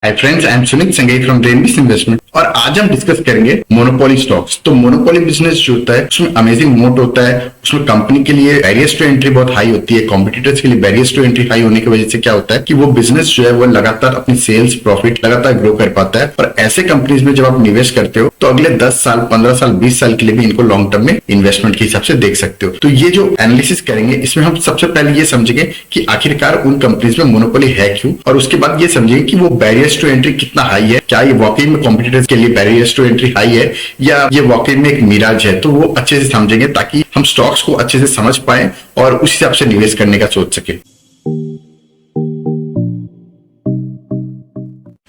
Hi friends, I am Sunil Sangai from रेनबिस investment और आज हम डिस्कस करेंगे मोनोपोली स्टॉक्स। तो मोनोपोली बिजनेस जो होता है उसमें अमेजिंग मोट होता है। उसमें कंपनी के लिए बैरियर्स टू एंट्री बहुत हाई होती है, कॉम्पिटिटर्स के लिए बैरियर्स टू एंट्री हाई होने की वजह से क्या होता है कि वो बिजनेस जो है वो लगातार अपनी सेल्स प्रॉफिट लगातार ग्रो कर पाता है। और ऐसे कंपनीज में जब आप निवेश करते हो तो अगले 10 साल 15 साल 20 साल के लिए भी इनको लॉन्ग टर्म में इन्वेस्टमेंट के हिसाब से देख सकते हो। तो ये जो एनालिसिस करेंगे इसमें हम सबसे पहले ये समझेंगे कि आखिरकार उन कंपनीज में मोनोपोली है क्यों, और उसके बाद ये समझेंगे कि वो बैरियर्स टू एंट्री कितना हाई है। क्या ये वाकई में कॉम्पिटिटर्स के लिए बैरियर्स टू एंट्री हाई है या ये वाकई में एक मिराज है। तो वो अच्छे से समझेंगे ताकि हम स्टॉक्स को अच्छे से समझ पाए और उस हिसाब से निवेश करने का सोच सके।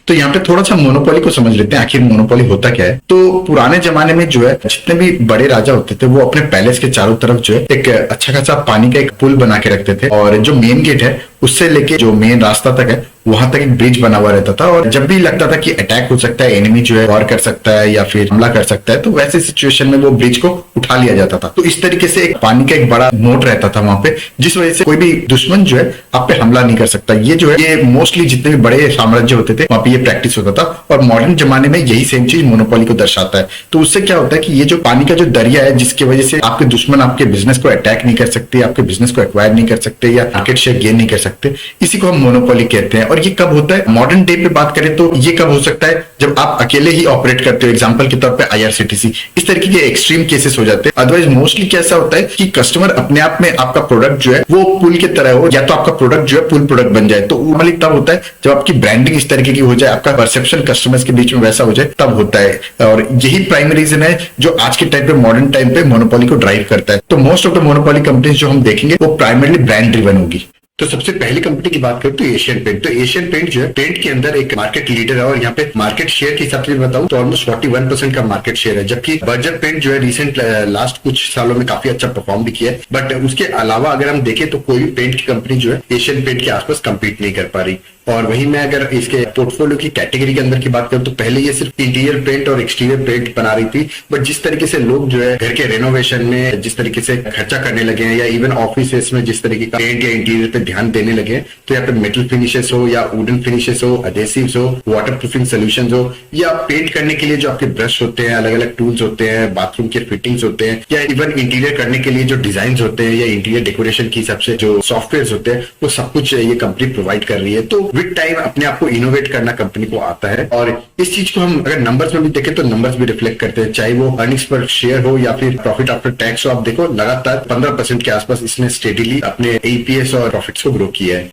तो यहाँ पे थोड़ा सा मोनोपोली को समझ लेते हैं, आखिर मोनोपोली होता क्या है। तो पुराने जमाने में जो है जितने भी बड़े राजा होते थे वो अपने पैलेस के चारों तरफ जो है एक अच्छा खासा पानी का एक पुल बना के रखते थे, और जो मेन गेट है उससे लेके जो मेन रास्ता तक है वहां तक एक ब्रिज बना हुआ रहता था। और जब भी लगता था कि अटैक हो सकता है, एनिमी जो है वॉर कर सकता है या फिर हमला कर सकता है, तो वैसे सिचुएशन में वो ब्रिज को उठा लिया जाता था। तो इस तरीके से एक पानी का एक बड़ा मोट रहता था वहां पे, जिस वजह से कोई भी दुश्मन जो है आप पे हमला नहीं कर सकता। ये जो है ये मोस्टली जितने भी बड़े साम्राज्य होते थे वहां पे ये प्रैक्टिस होता था, और मॉडर्न जमाने में यही सेम चीज मोनोपोली को दर्शाता है। तो उससे क्या होता है कि ये जो पानी का जो दरिया है जिसकी वजह से आपके दुश्मन आपके बिजनेस को अटैक नहीं कर सकते, आपके बिजनेस को एक्वायर नहीं कर सकते या मार्केट शेयर गेन नहीं कर सकते, इसी को हम मोनोपोली कहते हैं। और ये कब होता है, मॉडर्न डे पे बात करें तो ये कब हो सकता है जब आप अकेले ही ऑपरेट करते हो। एग्जांपल के तौर पे आईआरसीटीसी, इस तरीके के एक्सट्रीम केसेस हो जाते हैं। अदरवाइज मोस्टली कैसा होता है कि कस्टमर अपने आप में आपका प्रोडक्ट जो है वो पुल की तरह हो, या तो आपका प्रोडक्ट जो है पुल प्रोडक्ट बन जाए। तो नॉर्मली तब होता है जब आपकी ब्रांडिंग इस तरीके की हो जाए, आपका परसेप्शन कस्टमर्स के बीच में वैसा हो जाए, तब होता है। और यही प्राइमरी रीजन है जो आज के टाइम पे मॉडर्न टाइम पे मोनोपोली को ड्राइव करता है। तो most of the monopoly companies जो हम देखेंगे वो प्राइमरली ब्रांड ड्रिवन होगी। तो सबसे पहली कंपनी की बात करें तो एशियन पेंट। तो एशियन पेंट जो है पेंट के अंदर एक मार्केट लीडर है, और यहाँ पे मार्केट शेयर के हिसाब से बताऊं तो ऑलमोस्ट 41% का मार्केट शेयर है। जबकि बर्जर पेंट जो है रिसेंट लास्ट कुछ सालों में काफी अच्छा परफॉर्म भी किया है, बट उसके अलावा अगर हम देखें तो कोई भी पेंट की कंपनी जो है एशियन पेंट के आसपास कम्पीट नहीं कर पा रही। और वहीं मैं अगर इसके पोर्टफोलियो की कैटेगरी के अंदर की बात करूं तो पहले ये सिर्फ इंटीरियर पेंट और एक्सटीरियर पेंट बना रही थी, बट जिस तरीके से लोग जो है घर के रेनोवेशन में जिस तरीके से खर्चा करने लगे हैं, या इवन ऑफिस में जिस तरीके का पेंट या इंटीरियर पे ध्यान देने लगे हैं, तो यहाँ पे मेटल फिनिशेस हो या वुडन फिनिशेस हो, अडेसिव्स हो, वाटर प्रूफिंग सोल्यूशन हो, या पेंट करने के लिए जो आपके ब्रश होते हैं, अलग अलग टूल्स होते हैं, बाथरूम के फिटिंग्स होते हैं, या इवन इंटीरियर करने के लिए जो डिजाइन होते हैं या इंटीरियर डेकोरेशन के हिसाब से जो सॉफ्टवेयर होते हैं, वो सब कुछ ये कंपनी प्रोवाइड कर रही है। तो विद टाइम अपने आप को इनोवेट करना कंपनी को आता है, और इस चीज को हम अगर नंबर्स में भी देखें तो नंबर्स भी रिफ्लेक्ट करते हैं, चाहे वो अर्निंग्स पर शेयर हो या फिर प्रॉफिट आफ्टर टैक्स हो। आप देखो लगातार 15% के आसपास इसने स्टेडीली अपने ईपीएस और प्रॉफिट्स को ग्रो किया है।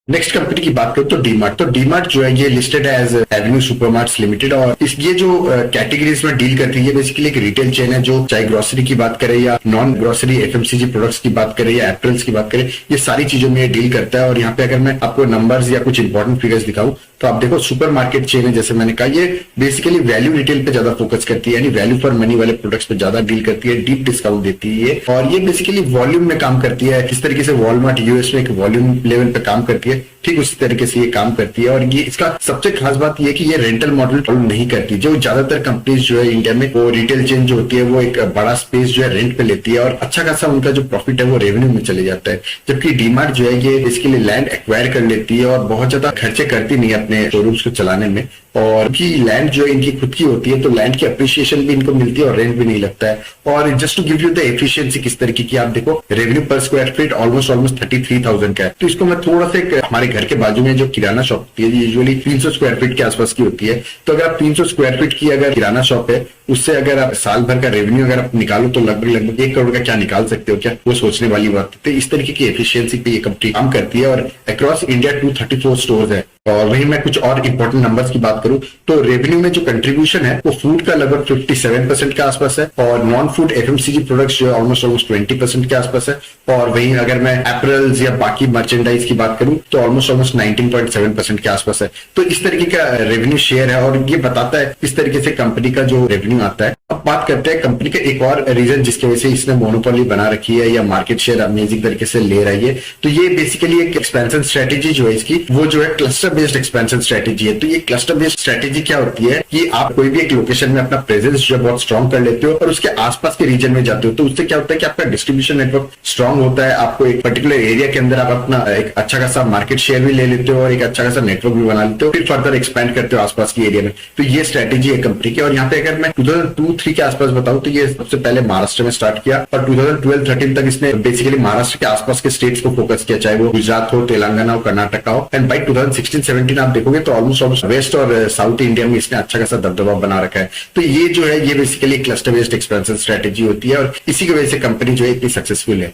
नेक्स्ट कंपनी की बात करें तो डीमार्ट। तो डीमार्ट जो है ये लिस्टेड है एज एवेन्यू सुपरमार्ट्स लिमिटेड, और ये जो कैटेगरीज में डील करती है ये बेसिकली एक रिटेल चेन है जो चाहे ग्रोसरी की बात करें या नॉन ग्रोसरी एफएमसीजी प्रोडक्ट्स की बात करें या एप्पल्स की बात करें, ये सारी चीजों में डील करता है। और यहाँ पे अगर मैं आपको नंबर्स या कुछ इंपॉर्टेंट फिगर्स दिखाऊं तो आप देखो सुपर मार्केट चेन है, जैसे मैंने कहा ये बेसिकली वैल्यू रिटेल पे ज्यादा फोकस करती है, यानी वैल्यू फॉर मनी वाले प्रोडक्ट्स पे ज्यादा डील करती है, डीप डिस्काउंट देती है, और ये बेसिकली वॉल्यूम में काम करती है। किस तरीके से वॉलमार्ट यूएस में एक वॉल्यूम लेवल पे काम करती है, ठीक उसी तरीके से ये काम करती है। और ये इसका सबसे खास बात ये कि ये रेंटल मॉडल फॉलो नहीं करती। जो ज्यादातर कंपनीज जो है इंडिया में वो रिटेल चेन जो होती है वो एक बड़ा स्पेस जो है रेंट पे लेती है, और अच्छा खासा उनका जो प्रॉफिट है वो रेवेन्यू में चले जाता है। जबकि डीमार्ट जो है ये इसके लिए लैंड एक्वायर कर लेती है और बहुत ज्यादा खर्चे करती नहीं है अपने शोरूम्स को चलाने में, और की लैंड जो है इनकी खुद की होती है, तो लैंड की अप्रिशिएशन भी इनको मिलती है और रेंट भी नहीं लगता है। और just to give you the efficiency किस तरीके की, आप देखो रेवेन्यू पर स्क्वायर फीट ऑलमोस्ट 33,000 का है। तो इसको मैं थोड़ा सा हमारे घर के बाजू में जो किराना शॉप होती है यूजुअली 300 स्क्वायर फीट के आसपास की होती है। तो अगर आप 300 स्क्वायर फीट की अगर किराना शॉप है, उससे अगर आप साल भर का रेवेन्यू अगर आप निकालो तो लगभग 1 करोड़ का क्या निकाल सकते हो क्या, वो सोचने वाली बात है। तो इस तरीके की एफिशिएंसी पे ये कंपनी काम करती है, और अक्रॉस इंडिया 234 स्टोर्स है। और वहीं मैं कुछ और इंपॉर्टेंट नंबर्स की बात करूं तो रेवेन्यू में जो कंट्रीब्यूशन है वो फूड का लगभग 57% के आसपास है, और नॉन फूड एफएमसीजी प्रोडक्ट्स जो है ऑलमोस्ट 20% के आसपास है। और वहीं अगर मैं एपरल्स या बाकी मर्चेंडाइज की बात करूं तो ऑलमोस्ट 19.7% के आसपास है। तो इस तरीके का रेवेन्यू शेयर है, और ये बताता है किस तरीके से कंपनी का जो रेवेन्यू आता है अब बात करते हैं कंपनी के एक और रीजन जिसकी वजह से इसने मोनोपोली बना रखी है या मार्केट शेयर अमेजिंग तरीके से ले रही है। तो ये बेसिकली एक एक्सपेंशन स्ट्रेटेजी जो है इसकी, वो जो है क्लस्टर बेस्ड एक्सपेंशन स्ट्रेटेजी है। तो ये क्लस्टर बेस्ड स्ट्रेटेजी क्या होती है कि आप कोई भी एक लोकेशन में अपना प्रेजेंस जो है बहुत स्ट्रॉन्ग कर लेते हो और उसके आसपास के रीजन में जाते हो। तो उससे क्या होता है कि आपका डिस्ट्रीब्यूशन नेटवर्क स्ट्रॉन्ग होता है। आपको एक पर्टिकुलर एरिया के अंदर आप अपना एक अच्छा खासा मार्केट शेयर भी ले लेते हो और एक अच्छा खासा नेटवर्क भी बना लेते हो, फिर फर्दर एक्सपेंड करते हो आसपास की एरिया में। तो ये स्ट्रेटेजी है कंपनी की। और यहाँ पे अगर मैं 2002-3 के आसपास बताऊं तो ये सबसे पहले महाराष्ट्र में स्टार्ट किया और 2012-13 तक इसने बेसिकली महाराष्ट्र के आसपास के स्टेट्स को फोकस किया, चाहे वो गुजरात हो, तेलंगाना हो, कर्नाटक हो। एंड बाई 2016-17 आप देखोगे तो ऑलमोस्ट वेस्ट और साउथ इंडिया में इसने अच्छा खासा दबदबा बना रखा है। तो ये जो है ये basically cluster based expansion strategy होती है और इसी की वजह से कंपनी जो है इतनी सक्सेसफुल है।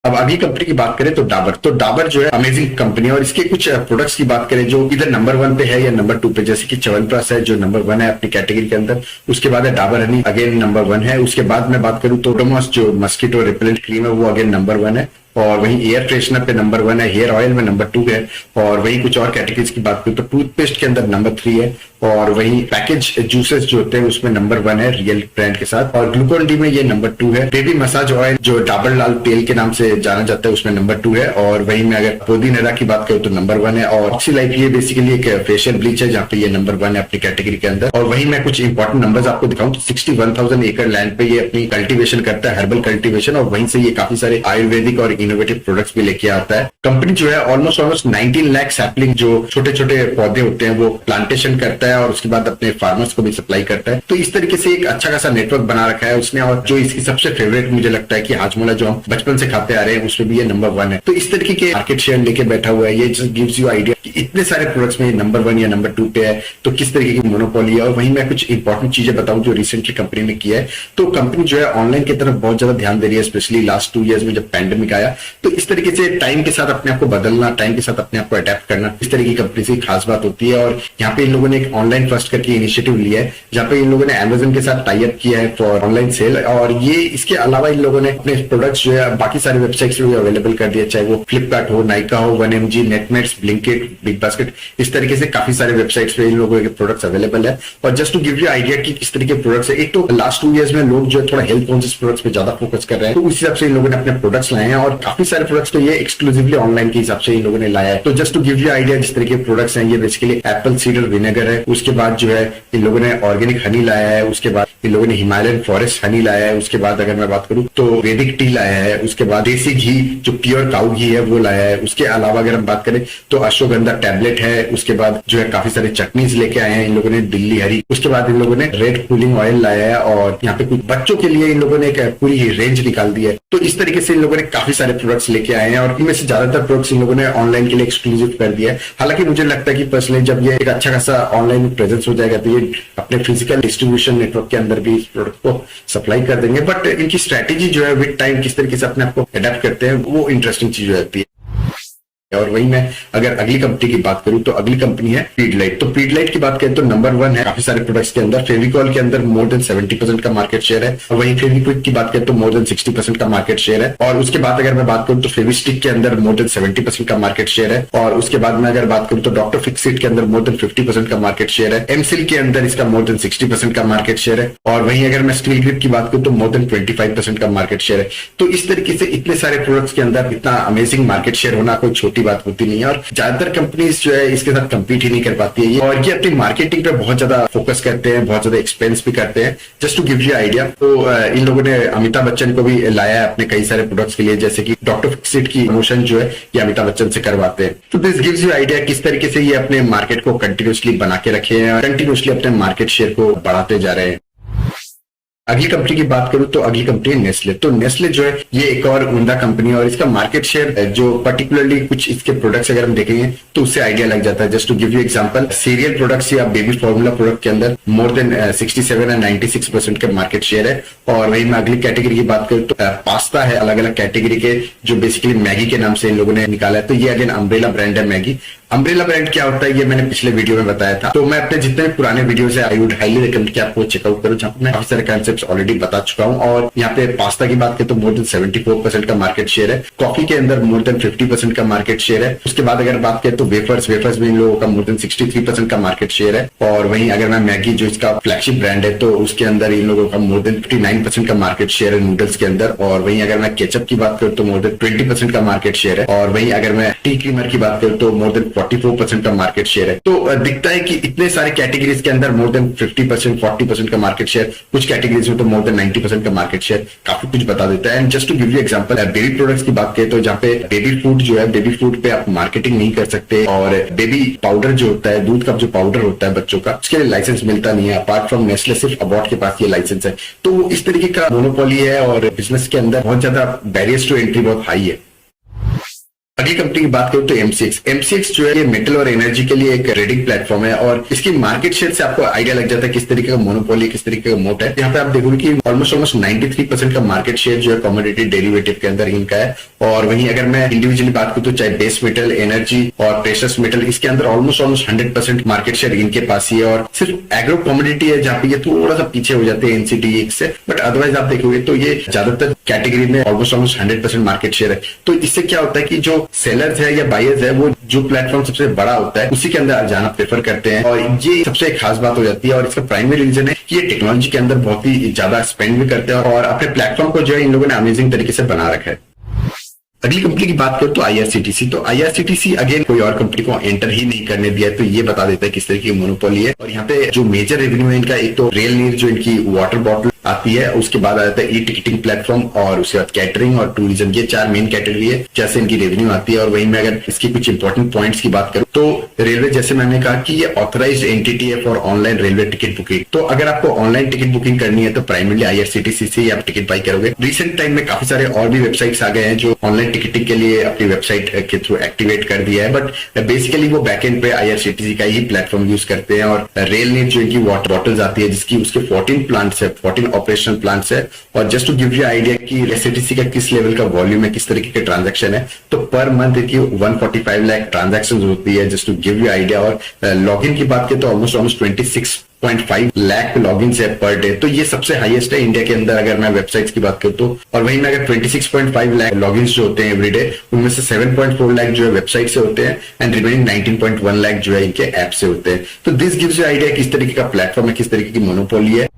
अब अगली कंपनी की बात करें तो डाबर जो है अमेजिंग कंपनी है और इसके कुछ प्रोडक्ट्स की बात करें जो इधर नंबर 1 पे है या नंबर 2 पे, जैसे कि च्यवनप्राश है जो नंबर 1 है अपनी कैटेगरी के अंदर। उसके बाद है डाबर हनी, अगेन नंबर 1 है। उसके बाद मैं बात करूं तो ओडोमॉस जो मस्कीटो रिपेलेंट क्रीम है वो अगेन नंबर 1 है। और वहीं एयर फ्रेशनर पे नंबर 1 है, हेयर ऑयल में नंबर 2 है। और वहीं कुछ और कैटेगरीज की बात करूं तो टूथपेस्ट के अंदर नंबर 3 है। और वहीं पैकेज जूसेस जो होते हैं उसमें नंबर 1 है रियल ब्रांड के साथ। और ग्लूकोन डी में ये नंबर 2 है। बेबी मसाज ऑयल जो डाबर लाल तेल के नाम से जाना जाता है उसमें नंबर 2 है। और वहीं में अगर पुदीना की बात करूं तो नंबर 1 है। और ऑक्सीलाइफ ये बेसिकली एक फेशियल ब्लीच है जहाँ पे ये नंबर 1 है अपनी कैटेगरी के अंदर। और वहीं मैं कुछ इंपॉर्टेंट नंबर्स आपको दिखाऊं तो 61,000 एकड़ लैंड पे ये अपनी कल्टीवेशन करता है, हर्बल कल्टीवेशन। और वहीं से ये काफी सारे आयुर्वेदिक और इनोवेटिव प्रोडक्ट्स भी लेके आता है। कंपनी जो है ऑलमोस्ट 19 लाख सैपलिंग जो छोटे छोटे पौधे होते हैं वो प्लांटेशन करता है और उसके बाद अपने फार्मर्स को भी सप्लाई करता है। तो इस तरीके से एक अच्छा खासा नेटवर्क बना रखा है उसने। और जो इसकी सबसे फेवरेट मुझे लगता है कि हाजमोला जो हम बचपन से खाते आ रहे हैं उसमें भी ये नंबर 1 है। तो इस तरीके के मार्केट शेयर लेके बैठा हुआ है। ये जस्ट गिव्स यू आइडिया कि इतने सारे प्रोडक्ट्स में नंबर 1 या नंबर 2 पे है तो किस तरीके की मोनोपोली है। और वहीं मैं कुछ इंपॉर्टेंट चीजें बताऊं जो रिसेंटली कंपनी ने किया है। तो कंपनी जो है ऑनलाइन की तरफ बहुत ज्यादा ध्यान दे रही है, स्पेशली लास्ट 2 ईयर्स में जब पैंडेमिक आया। तो इस तरीके से टाइम के साथ अपने आप को बदलना, टाइम के साथ अपने आप को अडेप्ट करना, इस तरीके की कंपनी से खास बात होती है। और यहाँ पे इन लोगों ने एक ऑनलाइन फर्स्ट करके इनिशिएटिव लिया है जहाँ पे इन लोगों ने अमेजन के साथ टाई अप किया है फॉर ऑनलाइन सेल। और ये इसके अलावा इन लोगों ने अपने प्रोडक्ट्स जो है बाकी सारे वेबसाइट्स पे भी अवेलेबल कर दिया, चाहे वो फ्लिपकार्ट हो, नाइका हो, 1mg, Netmeds, Blinkit, big basket, इस तरीके से काफी सारे वेबसाइट्स पे इन लोगों के प्रोडक्ट्स अवेलेबल है। और just to give you idea कि किस तरीके प्रोडक्ट्स है, एक तो लास्ट 2 ईयर्स में लोग जो है थोड़ा हेल्थ कॉन्शियस प्रोडक्ट्स पे ज्यादा फोकस कर रहे हैं, तो उस हिसाब से इन लोगों ने अपने प्रोडक्ट्स लाए हैं। और काफी सारे प्रोडक्ट्स तो ये एक्सक्लूसिवली ऑनलाइन के हिसाब से इन लोगों ने लाया है। तो just to give you idea जिस तरीके प्रोडक्ट्स हैं, ये बेसिकली एप्पल सीडर विनेगर है। उसके बाद जो है इन लोगों ने ऑर्गेनिक हनी लाया है। उसके बाद इन लोगों ने हिमालयन फॉरेस्ट हनी लाया है। उसके बाद अगर मैं बात करूं तो वैदिक टी लाया है। उसके बाद देसी घी जो प्योर काऊ घी है वो लाया है। उसके अलावा अगर हम बात करें तो अश्वगंधा टैबलेट है। उसके बाद जो है काफी सारे चटनीज लेके आए हैं इन लोगों ने, दिल्ली हरी। उसके बाद इन लोगों ने रेड कूलिंग ऑयल लाया है। और यहाँ पे कुछ बच्चों के लिए इन लोगों ने एक पूरी रेंज निकाल दी है। तो इस तरीके से इन लोगों ने काफी सारे प्रोडक्ट्स लेके आए हैं और इनमें से ज्यादातर प्रोडक्ट्स इन लोगों ने ऑनलाइन के लिए एक्सक्लूसिव कर दिया है। हालांकि मुझे लगता है कि पर्सनली जब ये एक अच्छा खासा ऑनलाइन प्रेजेंस हो जाएगा तो ये अपने फिजिकल डिस्ट्रीब्यूशन नेटवर्क के अंदर भी इस प्रोडक्ट को सप्लाई कर देंगे। बट इनकी स्ट्रैटेजी जो है विद टाइम किस तरीके से अपने आप को अडेप्ट करते हैं वो इंटरेस्टिंग चीज हो जाती है। और वहीं मैं अगर अगली कंपनी की बात करूं तो अगली कंपनी है पीडिलाइट। तो पीडिलाइट की बात करें तो नंबर 1 है काफी सारे प्रोडक्ट्स के अंदर। फेविकॉल के अंदर मोर देन 70% का मार्केट शेयर है। और वहीं फेविक्विक की बात करें तो मोर देन 60% का मार्केट शेयर है। और उसके बाद अगर मैं बात करूं तो फेविस्टिक के अंदर मोर देन 70% का मार्केट शेयर है। और उसके बाद में अगर बात करूं तो डॉक्टर फिक्सिट के अंदर मोर देन 50% का मार्केट शेयर है। एमसिल के अंदर इसका मोर देन 60% का मार्केट शेयर है। और वहीं अगर मैं स्टील ग्रिप की बात करूं तो मोर देन 25% का मार्केट शेयर है। तो इस तरीके से इतने सारे प्रोडक्ट्स के अंदर इतना अमेजिंग मार्केट शेयर होना कोई छोटी बात होती नहीं है। और ज्यादातर कंपनीज जो है इसके साथ कंपीट ही नहीं कर पाती है। और ये अपनी मार्केटिंग पे बहुत ज्यादा फोकस करते हैं, बहुत ज्यादा एक्सपेंस भी करते हैं। Just to give you idea तो इन लोगों ने अमिताभ बच्चन को भी लाया है अपने कई सारे प्रोडक्ट्स के लिए, जैसे कि डॉक्टर फिक्सिट की प्रमोशन जो है ये अमिताभ बच्चन से करवाते हैं। तो दिस गिव्स यू आइडिया किस तरीके से ये अपने मार्केट को कंटिन्यूसली बना के रखे हैं, कंटिन्यूसली अपने मार्केट शेयर को बढ़ाते जा रहे हैं। अगली कंपनी की बात करूं तो अगली कंपनी है नेस्ले। तो नेस्ले जो है ये एक और उम्दा कंपनी है और इसका मार्केट शेयर जो पर्टिकुलरली कुछ इसके प्रोडक्ट्स अगर हम देखेंगे तो उससे आइडिया लग जाता है। Just to give you example, cereal products या बेबी फॉर्मूला प्रोडक्ट के अंदर मोर देन 67 एंड 96% का मार्केट शेयर है। और वहीं मैं अगली कैटेगरी की बात करूं तो पास्ता है, अलग अलग कैटेगरी के जो बेसिकली मैगी के नाम से इन लोगों ने निकाला है। तो ये अगेन अम्ब्रेला ब्रांड है मैगी। अम्ब्रेला ब्रांड क्या होता है ये मैंने पिछले वीडियो में बताया था, तो मैं अपने जितने भी पुराने वीडियोस है आई वुड हाईली रिकमेंड कि आपको चेकआउट करो, जहां पे मैं काफी सारे कॉन्सेप्ट्स ऑलरेडी बता चुका हूं। और यहाँ पे पास्ता की बात करें तो मोर देन 74% का मार्केट शेयर है, कॉफी के अंदर मोर देन 50% का मार्केट शेयर है। उसके बाद अगर बात करें तो वेफर्स में इन लोगों का मोर देन 63% का मार्केट शेयर है। और वहीं अगर मैं मैगी जो इसका फ्लैगशिप ब्रांड है तो उसके अंदर इन लोगों का मोर देन 59% का मार्केट शेयर है नूडल्स के अंदर। और वहीं अगर मैं केचप की बात करूं तो मोर देन 20% का मार्केट शेयर है। और वहीं अगर मैं टी क्रीमर की बात करूं तो मोर देन 44% का मार्केट शेयर है। तो दिखता है कि इतने सारे कैटेगरीज के अंदर मोर देन 50% 40% का मार्केट शेयर, कुछ कैटेगरीज में तो मोर देन 90% का मार्केट शेयर काफी कुछ बता देता है। And just to give you example, baby products की बात करें तो जहाँ पे बेबी फूड जो है, बेबी फूड पे आप मार्केटिंग नहीं कर सकते। और बेबी पाउडर जो होता है, दूध का जो पाउडर होता है बच्चों का, उसके लिए लाइसेंस मिलता नहीं है। अपार्ट फ्रॉम नेस्ले सिर्फ अबॉट के पास ये लाइसेंस है। तो इस तरीके का मोनोपोली है और बिजनेस के अंदर बहुत ज्यादा बैरियर्स टू एंट्री बहुत हाई है। अगली कंपनी की बात करूं तो एमसीएक्स जो है ये मेटल और एनर्जी के लिए एक ट्रेडिंग प्लेटफॉर्म है। और इसकी मार्केट शेयर से आपको आइडिया लग जाता है किस तरीके का मोनोपोली, किस तरीके का मोट है। यहाँ पे आप देखोगे कि ऑलमोस्ट 93% का मार्केट शेयर जो है कमोडिटी डेरिवेटिव के अंदर इनका है। और वहीं अगर मैं इंडिविजुअली बात करूं तो चाहे बेस मेटल, एनर्जी और प्रेशस मेटल, इसके अंदर ऑलमोस्ट 100% मार्केट शेयर इनके पास ही है। और सिर्फ एग्रो कमोडिटी है जहाँ पे ये थोड़ा सा पीछे हो जाते हैं एनसीडीएक्स से, बट अदरवाइज आप देखोगे तो ये ज्यादातर कैटेगरी में ऑलमोस्ट 100% मार्केट शेयर है। तो इससे क्या होता है कि जो सेलर्स है या बायर्स है वो जो प्लेटफॉर्म सबसे बड़ा होता है उसी के अंदर जाना प्रेफर करते हैं। और ये सबसे खास बात हो जाती है। और इसका प्राइमरी रीजन है कि ये टेक्नोलॉजी के अंदर बहुत ही ज्यादा स्पेंड भी करते हैं और अपने प्लेटफॉर्म को जो है इन लोगों ने अमेजिंग तरीके से बना रखा है। अगली कंपनी की बात करें तो आईआरसीटीसी। तो आईआरसीटीसी अगेन कोई और कंपनी को एंटर ही नहीं करने दिया है, तो ये बता देता है किस तरह की मोनोपोली है। और यहाँ पे जो मेजर रेवेन्यू है इनका, एक तो रेल नीर जो इनकी वाटर बॉटल आती है, उसके बाद आ जाता है ई टिकटिंग प्लेटफॉर्म, और उसके बाद कैटरिंग और टूरिज्म। ये 4 मेन कैटेगरी है जैसे इनकी रेवेन्यू आती है। और वहीं में अगर इसकी कुछ इंपॉर्टेंट पॉइंट्स की बात करूं तो रेलवे, जैसे मैंने कहा कि ये ऑथराइज्ड एंटिटी है for online railway ticket booking. तो अगर आपको ऑनलाइन टिकट बुकिंग करनी है तो प्राइमरली आईआरसीटीसी से ही आप टिकट बाई करोगे। रिसेंट टाइम में काफी सारे और भी वेबसाइट्स आ गए हैं जो ऑनलाइन टिकटिंग के लिए अपनी वेबसाइट के थ्रू एक्टिवेट कर दिया है, बट बेसिकली वो बैकएंड पे आईआरसीटीसी का ही प्लेटफॉर्म यूज करते हैं। और रेल नीर जो इनकी वाटर बॉटल्स आती है जिसकी उसके 14 प्लांट्स है, 14 ऑपरेशनल प्लांट्स है। और just to give you idea कि आईआरसीटीसी का किस लेवल का वॉल्यूम है, किस तरीके के ट्रांजैक्शन है, तो पर मंथ की 145 लाख ट्रांजैक्शन होती है, just to give you idea. और लॉगिन की बात करें तो ऑलमोस्ट 26.5 लाख लॉगिन है पर डे। तो ये सबसे हाईएस्ट है इंडिया के अंदर अगर मैं वेबसाइट्स की बात करूं तो। और वहीं में अगर 26.5 लाख लॉगिन जो होते हैं एवरीडे, उनमें से 7.4 लाख जो है वेबसाइट से होते हैं एंड रिमेनिंग 19.1 लाख जो है इनके ऐप से होते हैं। तो दिस गिव्स यू आइडिया किस तरीके का प्लेटफॉर्म है, किस तरीके की मोनोपोली है।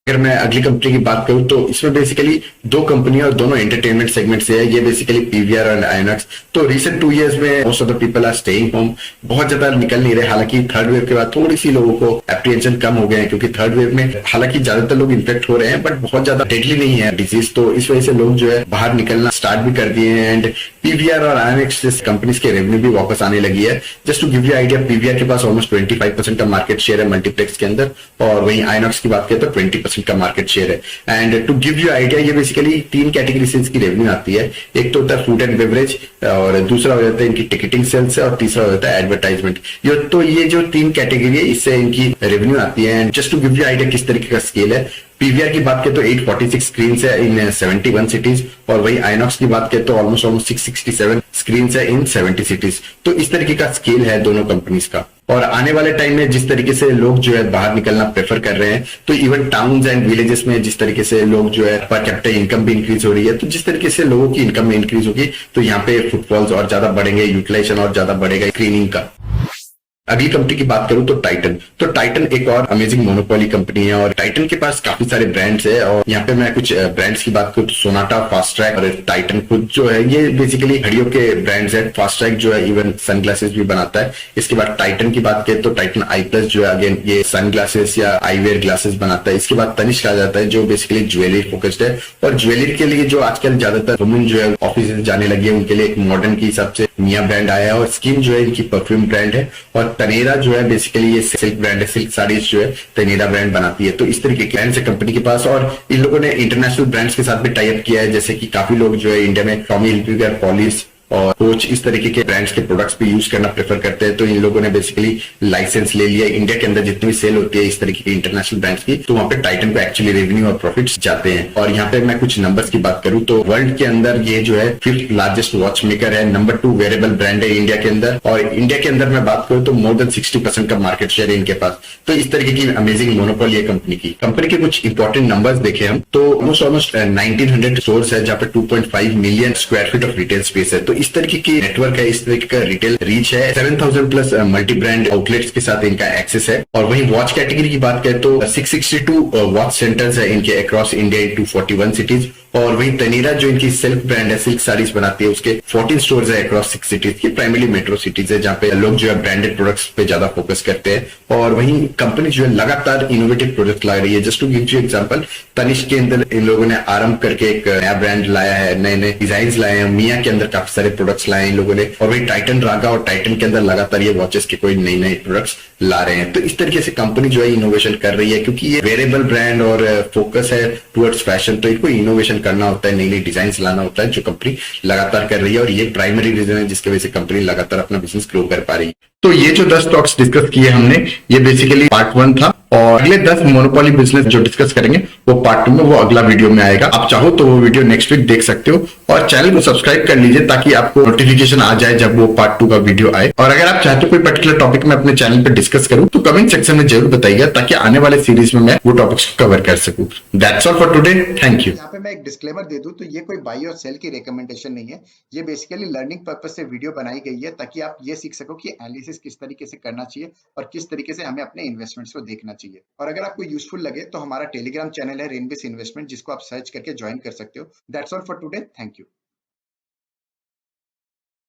अगर मैं अगली कंपनी की बात करूं तो इसमें बेसिकली 2 कंपनियां और दोनों एंटरटेनमेंट सेगमेंट से है। ये बेसिकली पीवीआर और आयोनॉक्स। तो रिसेंट 2 इयर्स में most of the people are staying home, बहुत ज्यादा निकल नहीं रहे। हालांकि थर्ड वेव के बाद थोड़ी सी लोगों को एप्रीहेंशन कम हो गए हैं, क्योंकि थर्ड वेव में हालांकि ज्यादातर लोग इन्फेक्ट हो रहे हैं बट बहुत ज्यादा डेडली नहीं है डिजीज। तो इस वजह से लोग जो है बाहर निकलना स्टार्ट भी कर दिए हैं एंड पीवीआर और आयोनॉक्स कंपनीज के रेवेन्यू भी वापस आने लगी है। Just to give you idea, PVR के पास ऑलमोस्ट 25% का मार्केट शेयर है मल्टीप्लेक्स के अंदर, और वहीं आयोनॉक्स की बात करें तो 20% का मार्केट शेयर है। And to give you idea, ये बेसिकली 3 कैटेगरी से इसकी रेवेन्यू आती है। एक तो होता है फूड एंड बेवरेज, और दूसरा हो जाता है इनकी टिकटिंग सेल्स है, और तीसरा हो जाता है एडवर्टाइजमेंट। तो ये जो 3 कैटेगरी है इससे इनकी रेवेन्यू आती है। And just to give you idea किस तरीके का स्केल है, पीवीआर की बात करें तो 846 स्क्रीन है इन 71 सिटीज, और वही आयोनॉक्स की बात करें तो ऑलमोस्ट 667 स्क्रीन है इन 70 सिटीज। तो इस तरीके का स्केल है दोनों कंपनीज का। और आने वाले टाइम में जिस तरीके से लोग जो है बाहर निकलना प्रेफर कर रहे हैं, तो इवन टाउन्स एंड विलेजेस में जिस तरीके से लोग जो है पर कैपिटल इनकम भी इंक्रीज हो रही है, तो जिस तरीके से लोगों की इनकम में इंक्रीज होगी तो यहाँ पे फुटफॉल्स और ज्यादा बढ़ेंगे, यूटिलाइजेशन और ज्यादा बढ़ेगा स्क्रीनिंग का। अगली कंपनी की बात करूं तो टाइटन। तो टाइटन एक और अमेजिंग मोनोपोली कंपनी है, और टाइटन के पास काफी सारे ब्रांड्स है। और यहाँ पे मैं कुछ ब्रांड्स की बात करूं तो सोनाटा, फास्ट ट्रैक और टाइटन खुद जो है ये बेसिकली घड़ियों के ब्रांड्स है। फास्ट ट्रैक जो है इवन सनग्लासेस भी बनाता है। इसके बाद टाइटन की बात करें तो टाइटन आई प्लस जो है अगेन ये सनग्लासेस या आईवेयर ग्लासेस बनाता है। इसके बाद तनिष्क आ जाता है जो बेसिकली ज्वेलरी फोकस्ड है, और ज्वेलरी के लिए जो आजकल ज्यादातर वुमेन जो है ऑफिस जाने लगी है उनके लिए एक मॉडर्न के हिसाब से मिया ब्रांड आया है। और स्किन जो है इनकी परफ्यूम ब्रांड है, और तनेरा जो है बेसिकली ये सिल्क ब्रांड है, सिल्क साड़ीज जो है तनेरा ब्रांड बनाती है। तो इस तरीके के ब्रांड्स है कंपनी के पास, और इन लोगों ने इंटरनेशनल ब्रांड्स के साथ भी टाई अप किया है, जैसे कि काफी लोग जो है इंडिया में टॉमी हिलफिगर, पॉलिश और कोच इस तरीके के ब्रांड्स के प्रोडक्ट्स भी यूज करना प्रेफर करते हैं। तो इन लोगों ने बेसिकली लाइसेंस ले लिया। इंडिया के अंदर जितनी भी सेल होती है इस तरीके के इंटरनेशनल ब्रांड्स की, तो वहां पे टाइटन को एक्चुअली रेवेन्यू और प्रॉफिट्स जाते हैं। और यहाँ पे मैं कुछ नंबर्स की बात करूं तो वर्ल्ड के अंदर ये जो है 5th लार्जेस्ट वॉच मेकर है, नंबर 2 वेरेबल ब्रांड है इंडिया के अंदर। और इंडिया के अंदर मैं बात करूं तो मोर देन 60% का मार्केट शेयर है इनके पास। तो इस तरीके की अमेजिंग मोनोपोली है कंपनी की। कंपनी के कुछ इंपॉर्टेंट नंबर्स देखे हम तो ऑलमोस्ट 1900 स्टोर्स है, जहाँ पे 2.5 million square feet of retail space है। तो इस तरीके की नेटवर्क है, इस तरीके का रिटेल रीच है। 7000 प्लस मल्टी ब्रांड आउटलेट्स के साथ इनका एक्सेस है। और वहीं वॉच कैटेगरी की बात करें तो 662 वॉच सेंटर्स है इनके अक्रॉस इंडिया इन 241 सिटीज। और वहीं तनीरा जो इनकी सिल्क ब्रांड है, सिल्क साड़ीज बनाती है, उसके 14 स्टोर्स है अक्रॉस 6 सिटीज की, प्राइमरली मेट्रो सिटीज है, जहाँ पे लोग जो है ब्रांडेड प्रोडक्ट्स पे ज्यादा फोकस करते हैं। और वहीं कंपनी जो है लगातार इनोवेटिव प्रोडक्ट ला रही है। Just to give you example, Tanishq के अंदर इन लोगों ने आरंभ करके एक नया ब्रांड लाया है, नए नए डिजाइन लाए हैं। मिया के अंदर काफी सारे प्रोडक्ट्स लाए हैं इन लोगों ने। और वही टाइटन रागा और टाइटन के अंदर लगातार ये वॉचेस के कोई नए नए प्रोडक्ट्स ला रहे हैं। तो इस तरीके से कंपनी जो है इनोवेशन कर रही है, क्योंकि ये वेरेबल ब्रांड और फोकस है टुवर्ड्स फैशन। तो इनको इनोवेशन करना होता है, नई नई डिजाइन लाना होता है, जो कंपनी लगातार कर रही है। और ये प्राइमरी रीजन है जिसकी वजह से कंपनी लगातार अपना बिजनेस ग्रो कर पा रही है। तो ये जो 10 स्टॉक्स डिस्कस किए हमने, ये बेसिकली पार्ट 1 था। और अगले 10 मोनोपोली बिजनेस जो डिस्कस करेंगे वो पार्ट 2 में, वो अगला वीडियो में आएगा। आप चाहो तो वो वीडियो नेक्स्ट वीक देख सकते हो। और चैनल को सब्सक्राइब कर लीजिए ताकि आपको नोटिफिकेशन आ जाए जब वो पार्ट 2 का वीडियो आए। और अगर आप चाहते हो कोई पर्टिकुलर टॉपिक में अपने चैनल पे डिस्कस करूं तो कमेंट सेक्शन में जरूर बताइएगा, ताकि आने वाले सीरीज में मैं वो टॉपिक्स को कवर कर सकूं। That's all for today, thank you. यहाँ पे मैं एक डिस्क्लेमर दे दूं तो ये कोई बाई और सेल की रिकमेंडेशन नहीं है। ये बेसिकली लर्निंग पर्पज से वीडियो बनाई गई है, ताकि आप ये सीख सको कि एनालिसिस किस तरीके से करना चाहिए और किस तरीके से हमें अपने इन्वेस्टमेंट्स को देखना चाहिए। और अगर आपको यूजफुल लगे तो हमारा टेलीग्राम चैनल है रेनबिस इन्वेस्टमेंट, जिसको आप सर्च करके ज्वाइन कर सकते हो। That's all for today, thank you.